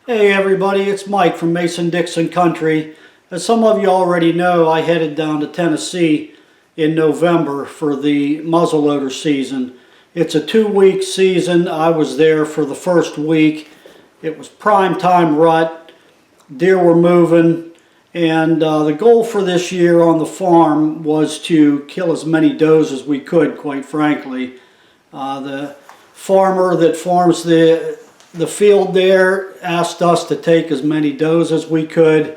Hey everybody, it's Mike from Mason-Dixon Country. As some of you already know, I headed down to Tennessee in November for the muzzleloader season. It's a 2-week season. I was there for the first week. It was prime time rut. Deer were moving, and the goal for this year on the farm was to kill as many does as we could, quite frankly. The farmer that farms the field there asked us to take as many does as we could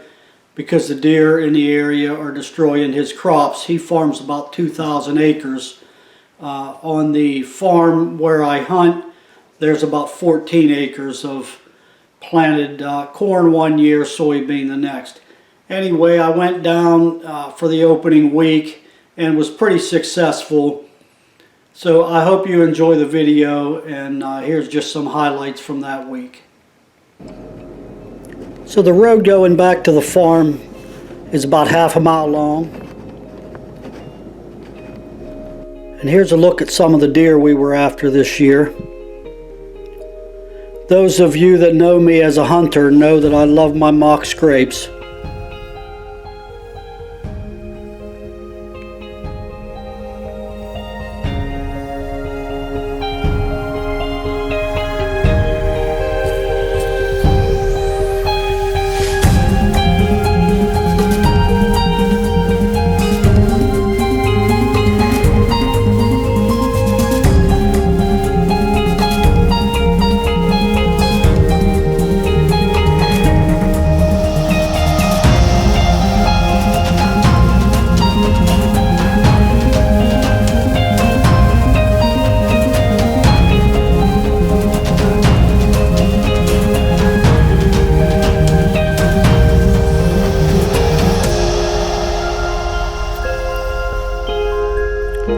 because the deer in the area are destroying his crops. He farms about 2,000 acres. On the farm where I hunt, there's about 14 acres of planted corn one year, soybean the next. Anyway, I went down for the opening week and was pretty successful. So I hope you enjoy the video, and here's just some highlights from that week. So the road going back to the farm is about half a mile long. And here's a look at some of the deer we were after this year. Those of you that know me as a hunter know that I love my mock scrapes.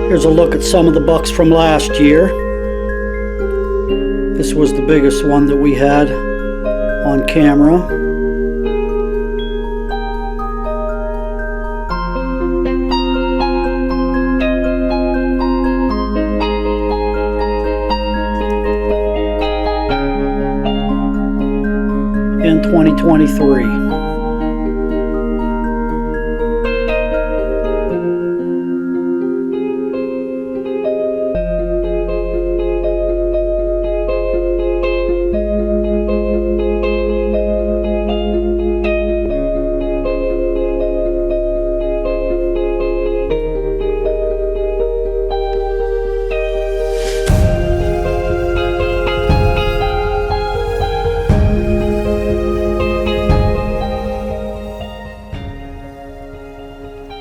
Here's a look at some of the bucks from last year. This was the biggest one that we had on camera. In 2023.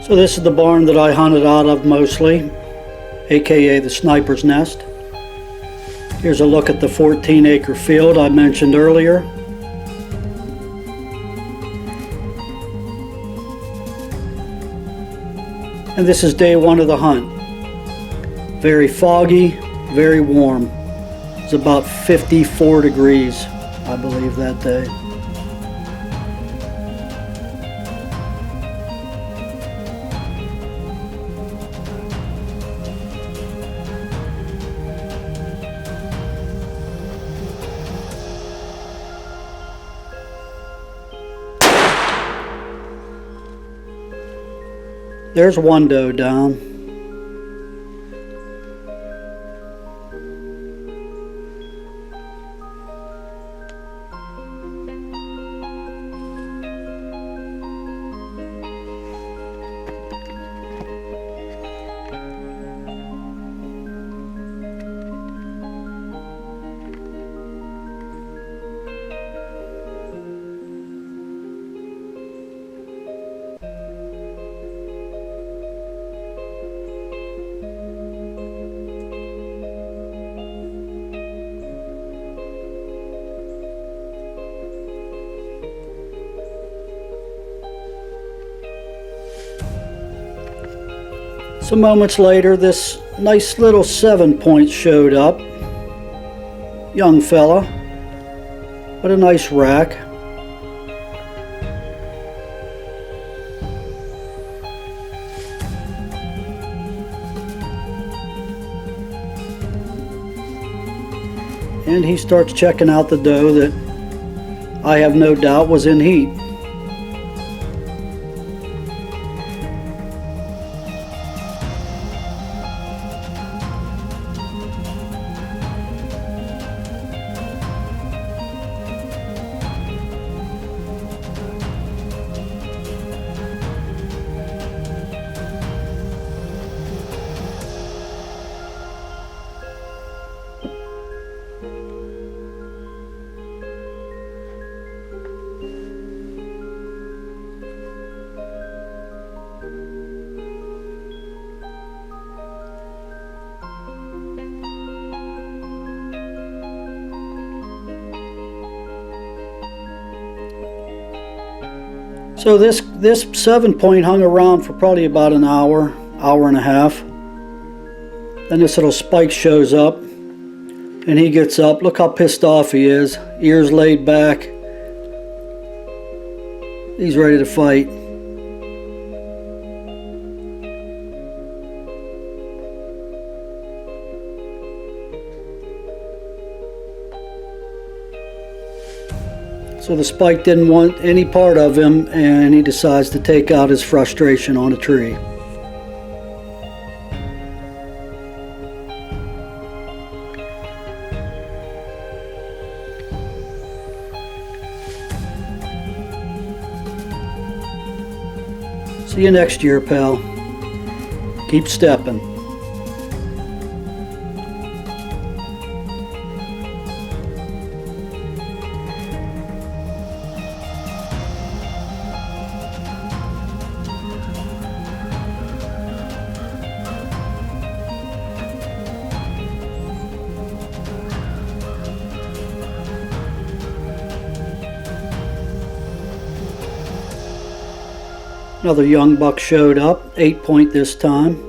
So this is the barn that I hunted out of mostly, aka the sniper's nest. Here's a look at the 14-acre field I mentioned earlier. And this is day one of the hunt. Very foggy, very warm. It's about 54 degrees, I believe, that day. There's one doe down. Some moments later, this nice little 7-point showed up. Young fella. What a nice rack. And he starts checking out the doe that I have no doubt was in heat. So this 7-point hung around for probably about an hour, hour and a half. Then this little spike shows up and he gets up. Look how pissed off he is. Ears laid back. He's ready to fight. So the spike didn't want any part of him, and he decides to take out his frustration on a tree. See you next year, pal. Keep stepping. Another young buck showed up, 8-point this time.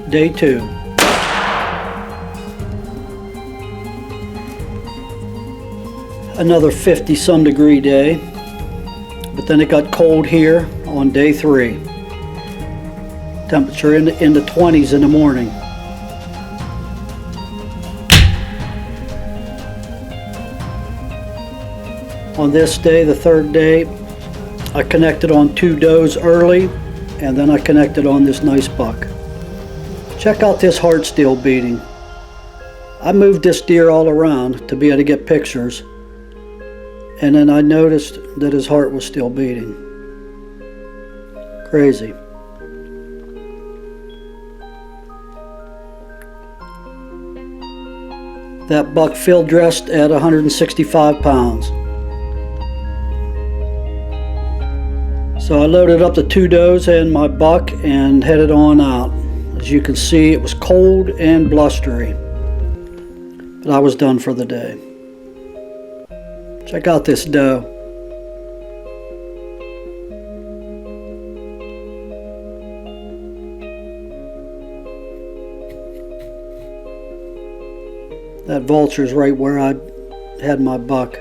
Day 2. Another 50-some degree day, but then it got cold here on day 3. Temperature in the 20s in the morning. On this day, the 3rd day, I connected on 2 does early, and then I connected on this nice buck. Check out this heart still beating. I moved this deer all around to be able to get pictures, and then I noticed that his heart was still beating. Crazy. That buck field dressed at 165 pounds. So I loaded up the 2 does and my buck and headed on out. As you can see, it was cold and blustery, but I was done for the day. Check out this doe. That vulture's right where I had my buck.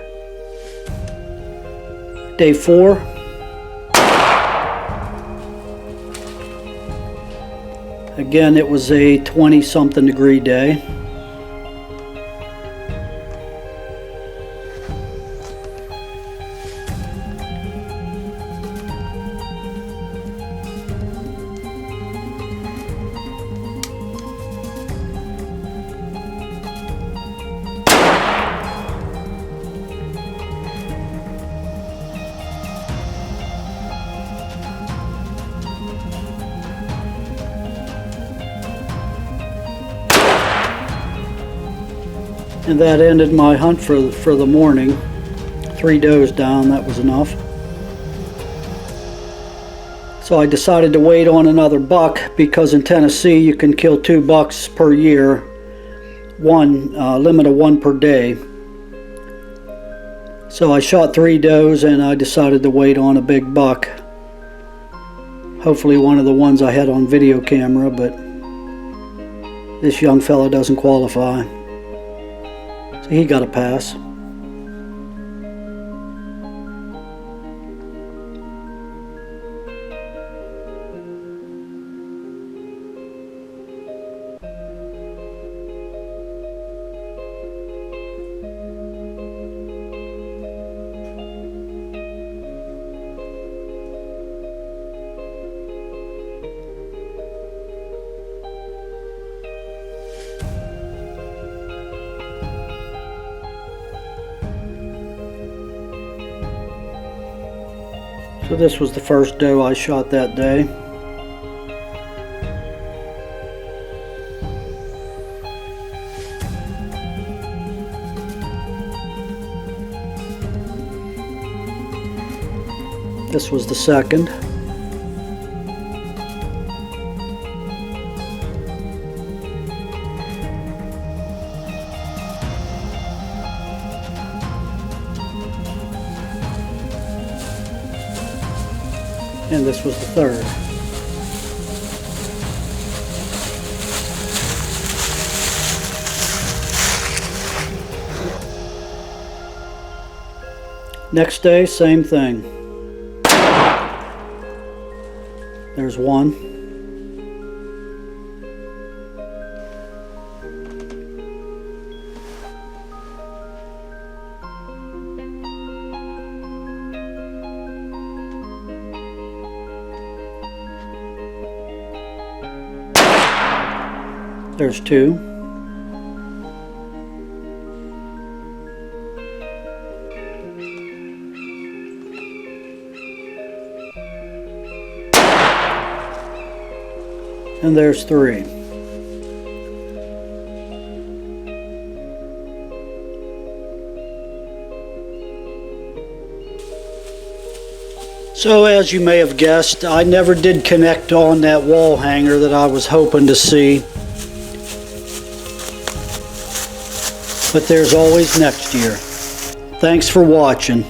Day 4. Again, it was a 20-something degree day. And that ended my hunt for the morning. 3 does down, that was enough. So I decided to wait on another buck, because in Tennessee you can kill 2 bucks per year, limit of 1 per day. So I shot 3 does and I decided to wait on a big buck. Hopefully one of the ones I had on video camera, but this young fella doesn't qualify. So he got a pass. So this was the first doe I shot that day. This was the second. And this was the third. Next day, same thing. There's one. There's 2. And there's 3. So as you may have guessed, I never did connect on that wall hanger that I was hoping to see. But there's always next year. Thanks for watching.